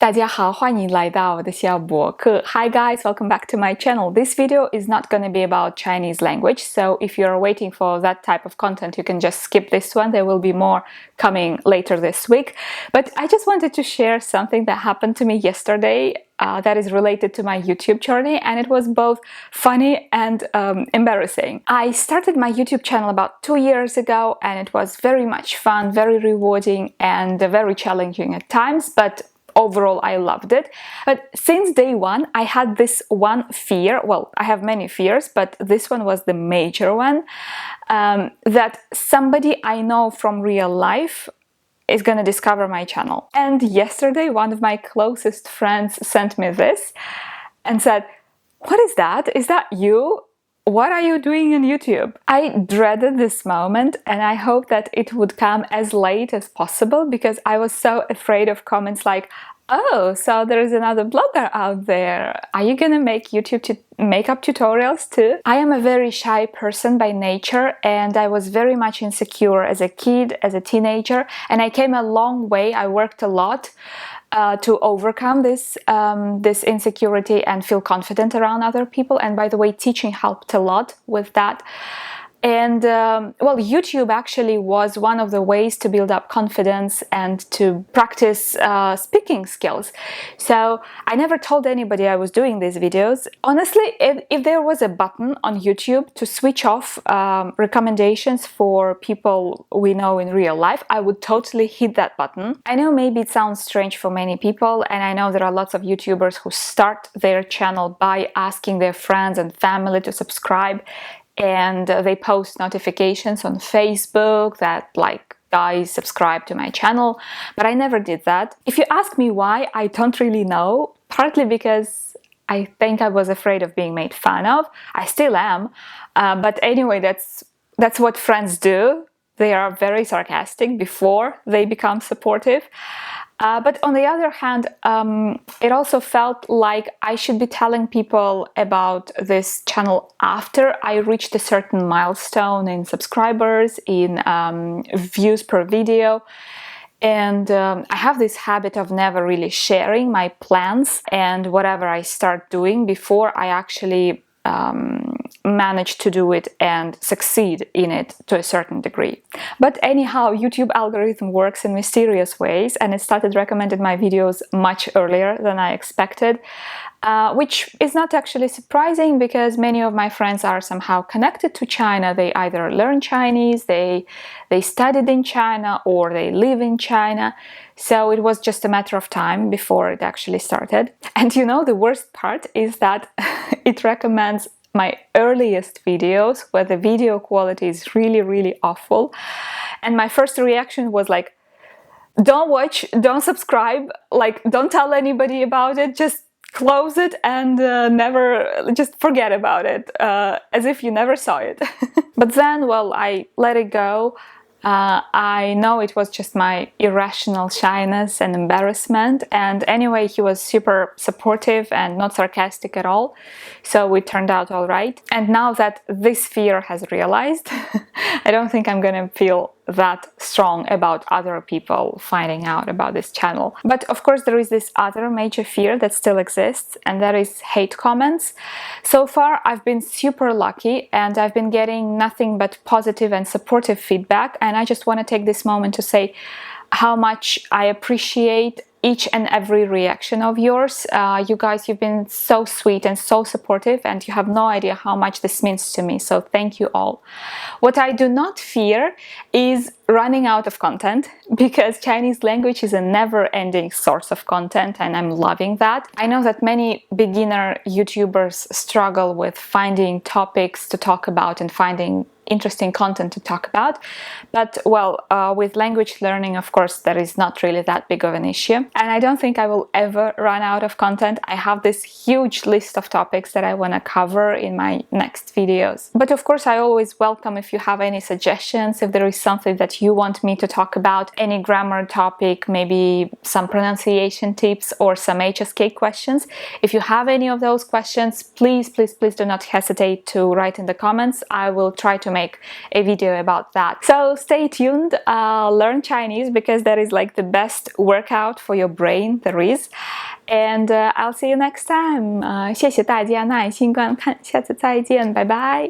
大家好，欢迎来到我的小博客。Hi guys, welcome back to my channel. This video is not going to be about Chinese language, so if you're waiting for that type of content, you can just skip this one. There will be more coming later this week. But I just wanted to share something that happened to me yesterday that is related to my YouTube journey, and it was both funny and embarrassing. I started my YouTube channel about 2 years ago, and it was very much fun, very rewarding, and very challenging at times, but overall I loved it. But since day one I had this one fear. Well, I have many fears, but this one was the major one, that somebody I know from real life is gonna discover my channel. And yesterday one of my closest friends sent me this and said, "What is that? Is that you? What are you doing on YouTube?" I dreaded this moment, and I hope that it would come as late as possible because I was so afraid of comments like, "Oh, so there is another blogger out there. Are you gonna make YouTube makeup tutorials too?" I am a very shy person by nature, and I was very much insecure as a kid, as a teenager, and I came a long way. I worked a lot to overcome this insecurity and feel confident around other people. And by the way, teaching helped a lot with that. And well, YouTube actually was one of the ways to build up confidence and to practice speaking skills. So I never told anybody I was doing these videos. Honestly, if there was a button on YouTube to switch off recommendations for people we know in real life, I would totally hit that button. I know maybe it sounds strange for many people, and I know there are lots of YouTubers who start their channel by asking their friends and family to subscribe, and they post notifications on Facebook that, like, guys, subscribe to my channel, but I never did that. If you ask me why, I don't really know. Partly because I think I was afraid of being made fun of. I still am, but anyway, that's what friends do. They are very sarcastic before they become supportive. But on the other hand, it also felt like I should be telling people about this channel after I reached a certain milestone in subscribers, in views per video. And I have this habit of never really sharing my plans and whatever I start doing before I actually manage to do it and succeed in it to a certain degree. But anyhow, YouTube algorithm works in mysterious ways, and it started recommending my videos much earlier than I expected, which is not actually surprising because many of my friends are somehow connected to China. They either learn Chinese, they studied in China, or they live in China. So it was just a matter of time before it actually started. And you know, the worst part is that it recommends my earliest videos where the video quality is really, really awful. And my first reaction was like, don't watch, don't subscribe, like, don't tell anybody about it, just close it and never, just forget about it, as if you never saw it. But then, well, I let it go. I know it was just my irrational shyness and embarrassment, and anyway, he was super supportive and not sarcastic at all, so it turned out all right. And now that this fear has realized, I don't think I'm gonna feel that strong about other people finding out about this channel. But of course there is this other major fear that still exists, and that is hate comments. So far I've been super lucky, and I've been getting nothing but positive and supportive feedback, and I just want to take this moment to say how much I appreciate each and every reaction of yours. You guys, you've been so sweet and so supportive, and you have no idea how much this means to me, so thank you all. What I do not fear is running out of content, because Chinese language is a never-ending source of content, and I'm loving that. I know that many beginner YouTubers struggle with finding topics to talk about and finding interesting content to talk about, but well, with language learning, of course, that is not really that big of an issue, and I don't think I will ever run out of content. I have this huge list of topics that I want to cover in my next videos. But of course, I always welcome if you have any suggestions, if there is something that that you want me to talk about, any grammar topic, maybe some pronunciation tips or some HSK questions. If you have any of those questions, please do not hesitate to write in the comments. I will try to make a video about that. So stay tuned, learn Chinese, because that is like the best workout for your brain there is. And I'll see you next time. 谢谢大家耐心观看，下次再见，拜拜。